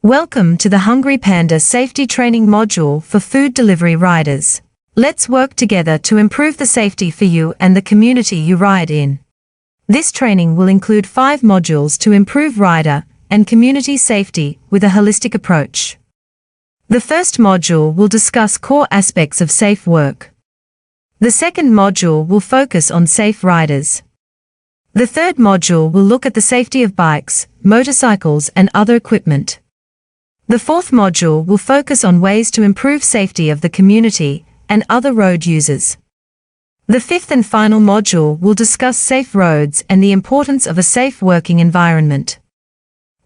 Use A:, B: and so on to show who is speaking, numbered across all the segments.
A: Welcome to the Hungry Panda Safety Training Module for Food Delivery Riders. Let's work together to improve the safety for you and the community you ride in. This training will include 5 modules to improve rider and community safety with a holistic approach. The first module will discuss core aspects of safe work. The second module will focus on safe riders. The third module will look at the safety of bikes, motorcycles and other equipment. The fourth module will focus on ways to improve safety of the community and other road users. The fifth and final module will discuss safe roads and the importance of a safe working environment.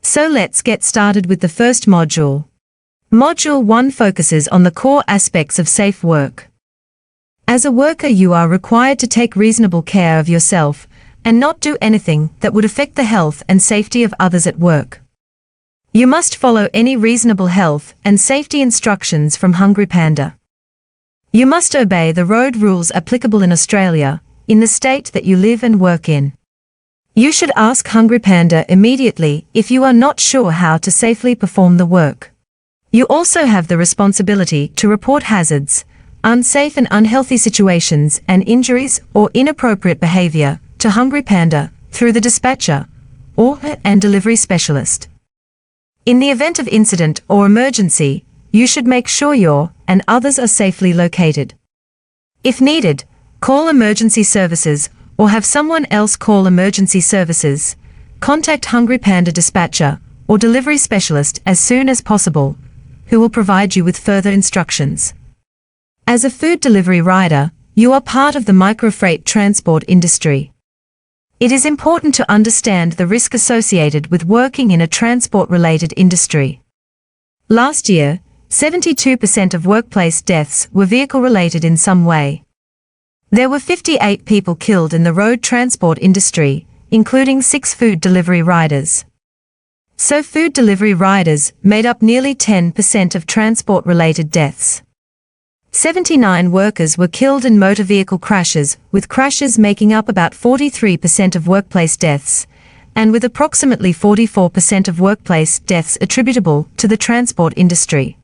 A: So let's get started with the first module. Module 1 focuses on the core aspects of safe work. As a worker, you are required to take reasonable care of yourself and not do anything that would affect the health and safety of others at work. You must follow any reasonable health and safety instructions from Hungry Panda. You must obey the road rules applicable in Australia, in the state that you live and work in. You should ask Hungry Panda immediately if you are not sure how to safely perform the work. You also have the responsibility to report hazards, unsafe and unhealthy situations and injuries or inappropriate behavior to Hungry Panda through the dispatcher and delivery specialist. In the event of incident or emergency, you should make sure you and others are safely located. If needed, call emergency services or have someone else call emergency services. Contact Hungry Panda dispatcher or delivery specialist as soon as possible, who will provide you with further instructions. As a food delivery rider, you are part of the microfreight transport industry. It is important to understand the risk associated with working in a transport-related industry. Last year, 72% of workplace deaths were vehicle-related in some way. There were 58 people killed in the road transport industry, including 6 food delivery riders. So food delivery riders made up nearly 10% of transport-related deaths. 79 workers were killed in motor vehicle crashes, with crashes making up about 43% of workplace deaths, and with approximately 44% of workplace deaths attributable to the transport industry.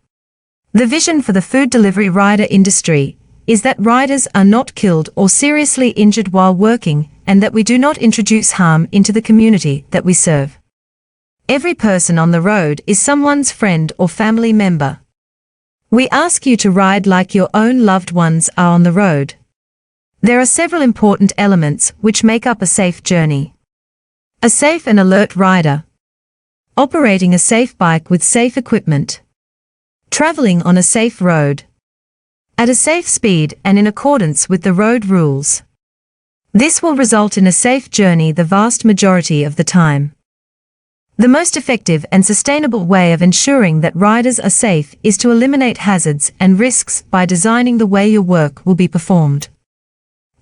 A: The vision for the food delivery rider industry is that riders are not killed or seriously injured while working, and that we do not introduce harm into the community that we serve. Every person on the road is someone's friend or family member. We ask you to ride like your own loved ones are on the road. There are several important elements which make up a safe journey. A safe and alert rider. Operating a safe bike with safe equipment. Traveling on a safe road. At a safe speed and in accordance with the road rules. This will result in a safe journey the vast majority of the time. The most effective and sustainable way of ensuring that riders are safe is to eliminate hazards and risks by designing the way your work will be performed.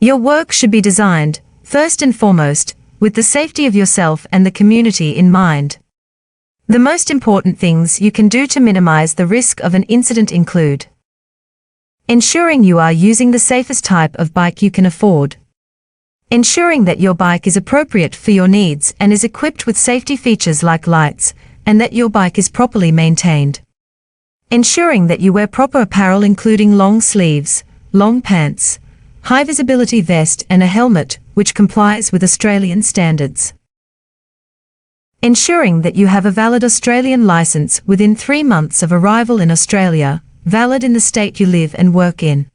A: Your work should be designed, first and foremost, with the safety of yourself and the community in mind. The most important things you can do to minimize the risk of an incident include ensuring you are using the safest type of bike you can afford. Ensuring that your bike is appropriate for your needs and is equipped with safety features like lights, and that your bike is properly maintained. Ensuring that you wear proper apparel including long sleeves, long pants, high visibility vest and a helmet which complies with Australian standards. Ensuring that you have a valid Australian licence within 3 months of arrival in Australia, valid in the state you live and work in.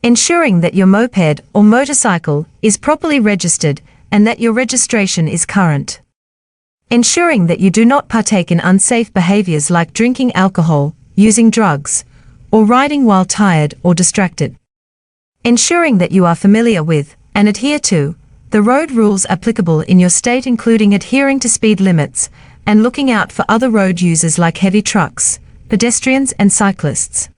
A: Ensuring that your moped or motorcycle is properly registered and that your registration is current. Ensuring that you do not partake in unsafe behaviors like drinking alcohol, using drugs, or riding while tired or distracted. Ensuring that you are familiar with, and adhere to, the road rules applicable in your state, including adhering to speed limits and looking out for other road users like heavy trucks, pedestrians and cyclists.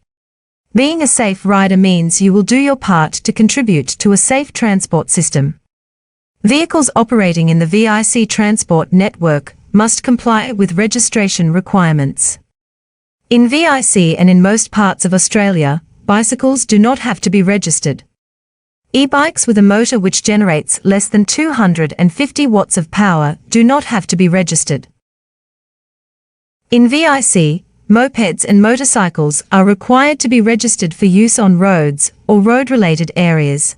A: Being a safe rider means you will do your part to contribute to a safe transport system. Vehicles operating in the VIC transport network must comply with registration requirements. In VIC and in most parts of Australia, bicycles do not have to be registered. E-bikes with a motor which generates less than 250 watts of power do not have to be registered. In VIC, mopeds and motorcycles are required to be registered for use on roads or road-related areas.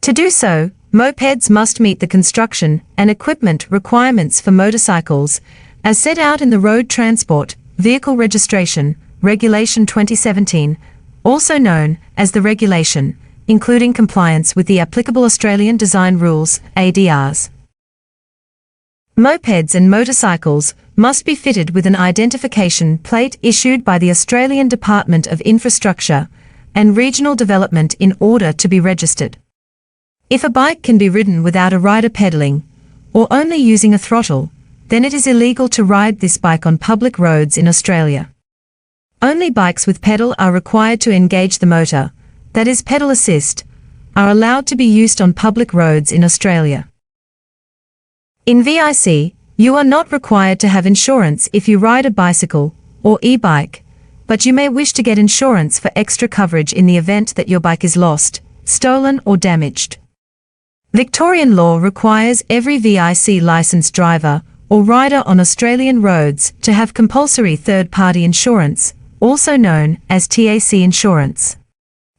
A: To do so, mopeds must meet the construction and equipment requirements for motorcycles, as set out in the Road Transport Vehicle Registration Regulation 2017, also known as the regulation, including compliance with the applicable Australian Design Rules, ADRs. Mopeds and motorcycles must be fitted with an identification plate issued by the Australian Department of Infrastructure and Regional Development in order to be registered. If a bike can be ridden without a rider pedalling, or only using a throttle, then it is illegal to ride this bike on public roads in Australia. Only bikes with pedal are required to engage the motor, that is pedal assist, are allowed to be used on public roads in Australia. In VIC, you are not required to have insurance if you ride a bicycle or e-bike, but you may wish to get insurance for extra coverage in the event that your bike is lost, stolen or damaged. Victorian law requires every VIC licensed driver or rider on Australian roads to have compulsory third-party insurance, also known as TAC insurance.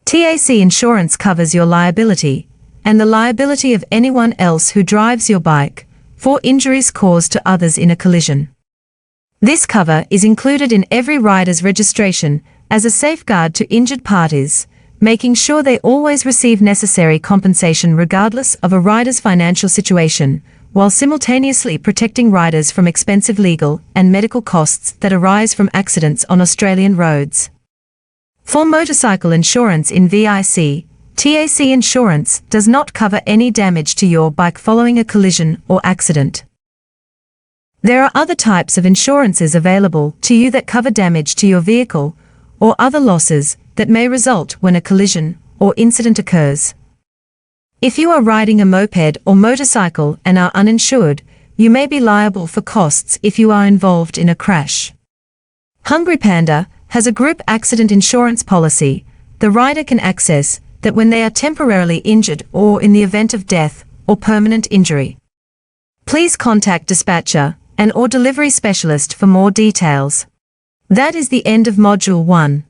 A: TAC insurance covers your liability and the liability of anyone else who drives your bike for injuries caused to others in a collision. This cover is included in every rider's registration as a safeguard to injured parties, making sure they always receive necessary compensation regardless of a rider's financial situation, while simultaneously protecting riders from expensive legal and medical costs that arise from accidents on Australian roads. For motorcycle insurance in VIC, TAC insurance does not cover any damage to your bike following a collision or accident. There are other types of insurances available to you that cover damage to your vehicle or other losses that may result when a collision or incident occurs. If you are riding a moped or motorcycle and are uninsured, you may be liable for costs if you are involved in a crash. Hungry Panda has a group accident insurance policy the rider can access that when they are temporarily injured or in the event of death or permanent injury. Please contact dispatcher and/or delivery specialist for more details. That is the end of Module 1.